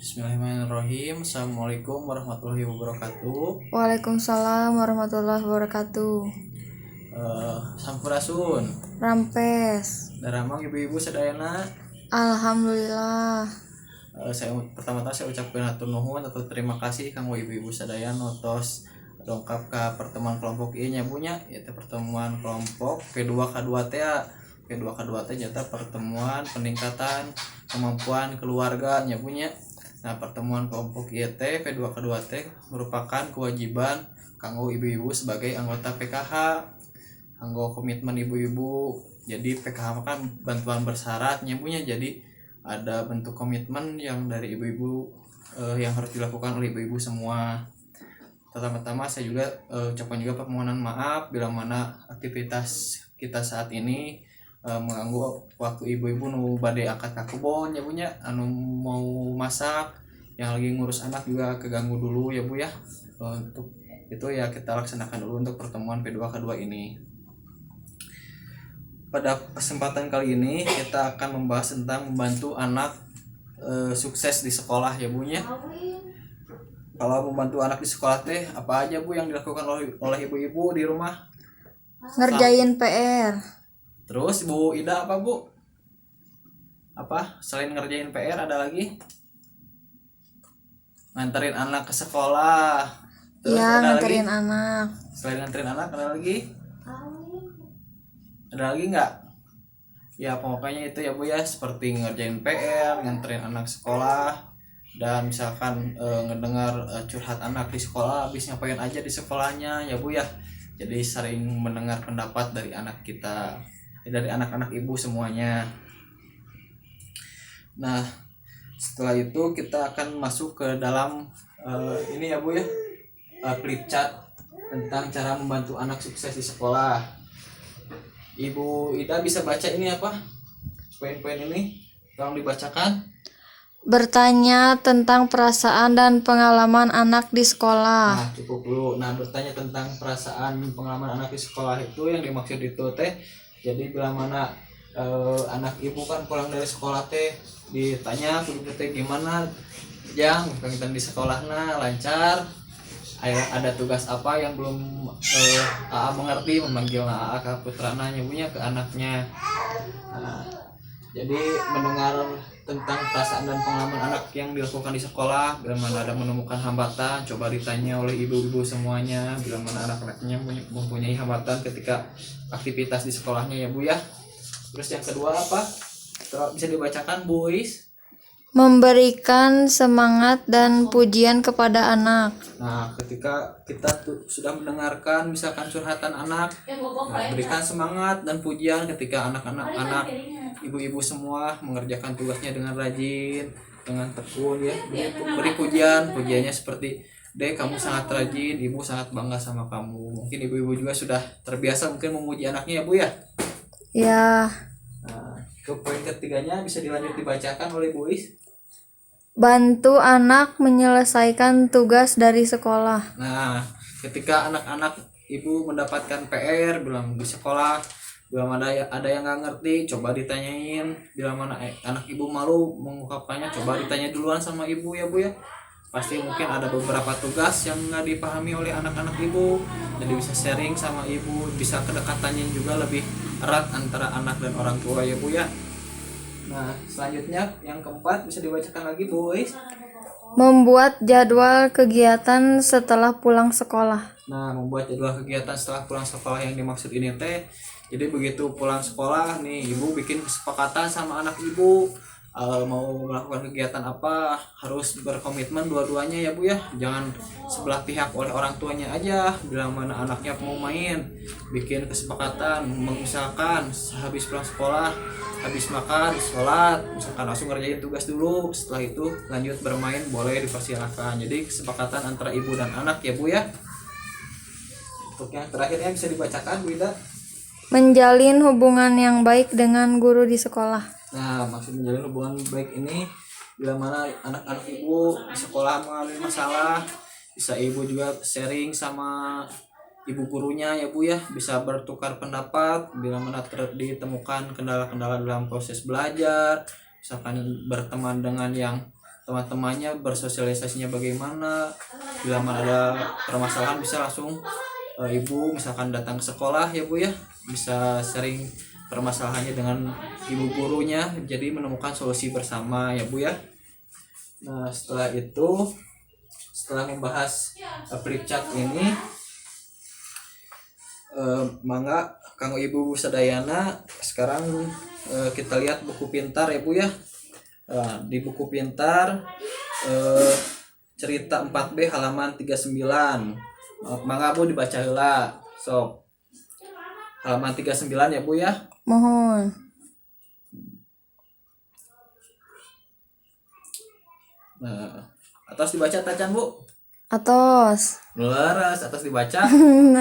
Bismillahirrahmanirrahim. Assalamualaikum warahmatullahi wabarakatuh. Waalaikumsalam warahmatullahi wabarakatuh. Sampurasun. Rampes. Daramang ibu-ibu sadayana. Alhamdulillah. Pertama-tama saya ucapkan hatur nuhun atau terima kasih kanggo ibu-ibu sadaya notos dongkap ke pertemuan kelompok ieu nya bunya yaitu pertemuan kelompok P2K2 teh. P2K2 teh jata pertemuan peningkatan kemampuan keluarga nya punya. Nah, pertemuan kelompok ieu teh P2K2 teh merupakan kewajiban kanggo ibu-ibu sebagai anggota PKH. Kanggo komitmen ibu-ibu. Jadi PKH kan bantuan bersyarat nya punya. Jadi ada bentuk komitmen yang dari ibu-ibu yang harus dilakukan oleh ibu-ibu semua. Pertama-tama saya juga ucapkan juga permohonan maaf bila mana aktivitas kita saat ini mengganggu waktu ibu-ibu nu bade angkat ka kebon ya punya anu mau masak yang lagi ngurus anak juga keganggu dulu ya Bu ya. Untuk itu ya kita laksanakan dulu untuk pertemuan P2K2 ini. Pada kesempatan kali ini kita akan membahas tentang membantu anak sukses di sekolah ya Bu ya. Kalau membantu anak di sekolah teh apa aja Bu yang dilakukan oleh ibu-ibu di rumah? Ngerjain PR. Terus Bu Ida apa Bu? Apa selain ngerjain PR ada lagi? Nganterin anak ke sekolah. Terus Iya, ada nganterin lagi? anak. Selain nganterin anak ada lagi? Ada lagi nggak? Ya pokoknya itu ya Bu ya, seperti ngerjain PR, nganterin anak sekolah, dan misalkan ngedengar curhat anak di sekolah habis ngapain aja di sekolahnya ya Bu ya. Jadi sering mendengar pendapat dari anak kita, dari anak-anak ibu semuanya. Nah, setelah itu kita akan masuk ke dalam ini ya Bu ya, flip chart tentang cara membantu anak sukses di sekolah. Ibu Ida bisa baca ini apa? Poin-poin ini tolong dibacakan. Bertanya tentang perasaan dan pengalaman anak di sekolah. Nah, cukup dulu. Nah, bertanya tentang perasaan pengalaman anak di sekolah itu yang dimaksud itu teh. Jadi bila mana anak ibu kan pulang dari sekolah teh ditanya kudu teh gimana Jang kegiatan di sekolahna lancar, ada tugas apa yang belum AA mengerti, memanggil AA ke putrana nyebunya ke anaknya. Nah, jadi mendengar tentang perasaan dan pengalaman anak yang dilakukan di sekolah, bila mana ada menemukan hambatan coba ditanya oleh ibu-ibu semuanya, bila mana anak-anaknya mempunyai hambatan ketika aktivitas di sekolahnya ya Bu ya. Terus yang kedua apa? Bisa dibacakan Bu Is? Memberikan semangat dan pujian kepada anak. Nah, ketika kita sudah mendengarkan misalkan curhatan anak, berikan semangat dan pujian ketika anak ibu-ibu semua mengerjakan tugasnya dengan rajin, dengan tekun ya. Beri pujiannya seperti Dek, kamu sangat rajin, ibu sangat bangga sama kamu. Mungkin ibu-ibu juga sudah terbiasa mungkin memuji anaknya ya Bu ya. Ya, Nah, ke poin ketiganya bisa dilanjut dibacakan oleh Bu Is. bantu anak menyelesaikan tugas dari sekolah. Nah, ketika anak-anak ibu mendapatkan PR bilang di sekolah, bila mana ada yang nggak ngerti coba ditanyain, bila mana anak ibu malu mengungkapkannya coba ditanya duluan sama ibu ya Bu ya. Pasti mungkin ada beberapa tugas yang nggak dipahami oleh anak-anak ibu, jadi bisa sharing sama ibu, bisa kedekatannya juga lebih erat antara anak dan orang tua ya Bu ya. Nah, selanjutnya yang keempat bisa dibacakan lagi Bu Is. Membuat jadwal kegiatan setelah pulang sekolah. Nah, membuat jadwal kegiatan setelah pulang sekolah yang dimaksud ini teh, jadi begitu pulang sekolah nih ibu bikin kesepakatan sama anak ibu mau melakukan kegiatan apa, harus berkomitmen dua-duanya ya Bu ya. Jangan sebelah pihak oleh orang tuanya aja. Bila mana anaknya mau main, bikin kesepakatan, misalkan habis pulang sekolah, habis makan, sholat, misalkan langsung ngerjain tugas dulu, setelah itu lanjut bermain boleh dipersilakan. Jadi kesepakatan antara ibu dan anak ya Bu ya. Untuk yang terakhirnya bisa dibacakan Bu Ida. Menjalin hubungan yang baik dengan guru di sekolah. Nah, maksud menjalin hubungan baik ini bila mana anak-anak ibu di sekolah mengalami masalah, bisa ibu juga sharing sama ibu gurunya ya Bu ya, bisa bertukar pendapat bila mana ditemukan kendala-kendala dalam proses belajar, misalkan berteman dengan yang teman-temannya, bersosialisasinya bagaimana. Bila mana ada permasalahan bisa langsung ibu misalkan datang ke sekolah ya Bu ya, bisa sering permasalahannya dengan ibu gurunya, jadi menemukan solusi bersama ya Bu ya. Nah setelah itu, setelah membahas flip chart ini, mangga kanggo ibu sadayana sekarang kita lihat buku pintar ya Bu ya. Di buku pintar cerita 4B halaman 39, mangga Bu dibaca heula sok halaman 39 ya Bu ya. Mohon. Nah, atas dibaca tacan Bu. Atos. Leres atas dibaca.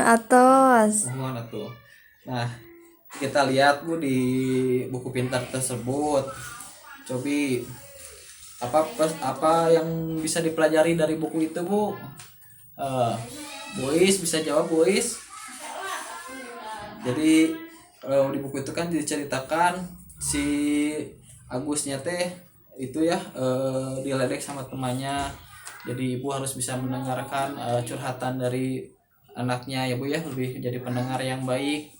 Atos. Mohon atuh. Nah, kita lihat Bu di buku pintar tersebut. Cobi apa yang bisa dipelajari dari buku itu Bu? Bu Is bisa jawab Bu Is. Jadi di buku itu kan diceritakan si Agusnya teh itu ya diledek sama temannya. Jadi ibu harus bisa mendengarkan curhatan dari anaknya ya Bu ya, lebih jadi pendengar yang baik.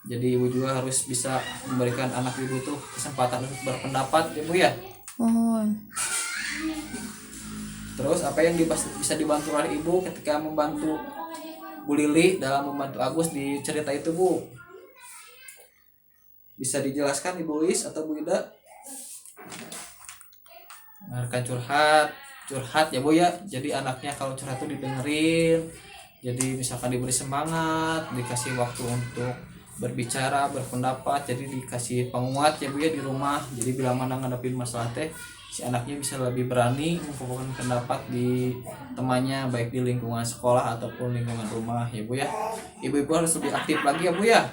Jadi ibu juga harus bisa memberikan anak ibu tuh kesempatan untuk berpendapat ya Bu ya. Mohon. Terus apa yang bisa dibantu oleh ibu ketika membantu Bu Lili dalam membantu Agus di cerita itu Bu? Bisa dijelaskan Ibu Is atau Bu Ida? Dengarkan curhat ya Bu ya. Jadi anaknya kalau curhat itu didengerin. Jadi misalkan diberi semangat, dikasih waktu untuk berbicara, berpendapat, jadi dikasih penguat ya Bu ya di rumah. Jadi bila mana ngadepin masalah teh, si anaknya bisa lebih berani mengungkapkan pendapat di temannya, baik di lingkungan sekolah ataupun lingkungan rumah ya Bu ya. Ibu-ibu harus lebih aktif lagi ya Bu ya.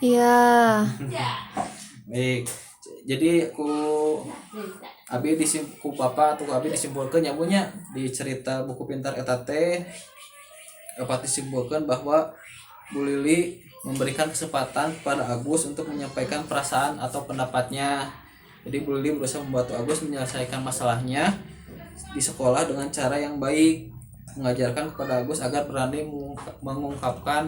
Iya. Baik. Jadi ku Bapak atau abi disimpulkan ya Bu nya di cerita buku pintar eta teh dapat disimpulkan bahwa Bu Lili memberikan kesempatan kepada Agus untuk menyampaikan perasaan atau pendapatnya. Jadi Bu Lili berusaha membantu Agus menyelesaikan masalahnya di sekolah dengan cara yang baik, mengajarkan kepada Agus agar berani mengungkapkan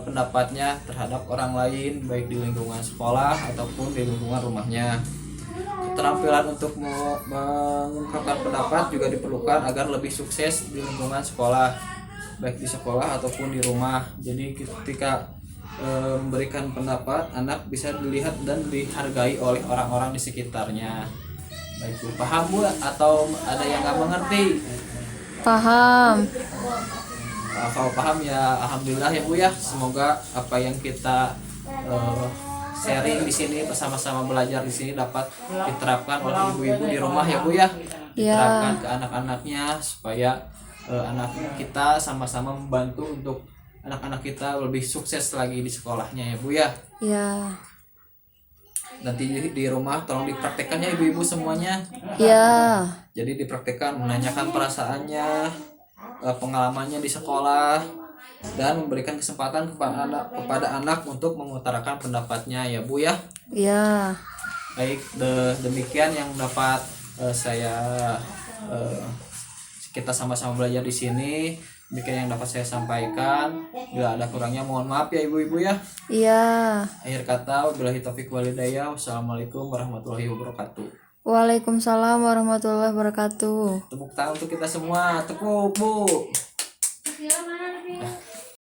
pendapatnya terhadap orang lain, baik di lingkungan sekolah ataupun di lingkungan rumahnya. Keterampilan untuk mengungkapkan pendapat juga diperlukan agar lebih sukses di lingkungan sekolah, baik di sekolah ataupun di rumah. Jadi ketika memberikan pendapat, anak bisa dilihat dan dihargai oleh orang-orang di sekitarnya. Baik Bu, paham Bu atau ada yang nggak mengerti? Paham. Kalau paham ya alhamdulillah ya Bu ya. Semoga apa yang kita sharing di sini, bersama-sama belajar di sini dapat diterapkan oleh ibu-ibu di rumah ya Bu ya. Diterapkan ke anak-anaknya supaya anak kita sama-sama membantu untuk anak-anak kita lebih sukses lagi di sekolahnya ya Bu ya. Iya. Nanti di rumah tolong dipraktekkan ya ibu-ibu semuanya. Iya. Jadi dipraktekkan, menanyakan perasaannya, pengalamannya di sekolah, dan memberikan kesempatan kepada anak untuk mengutarakan pendapatnya ya Bu ya. Iya. Baik, demikian yang dapat kita sama-sama belajar di sini. Demikian yang dapat saya sampaikan. Bila ada kurangnya mohon maaf ya ibu-ibu ya. Iya. Akhir kata, wabillahi taufiq walhidayah. Wassalamualaikum warahmatullahi wabarakatuh. Waalaikumsalam warahmatullahi wabarakatuh. Tepuk tangan untuk kita semua. Tepuk Bu.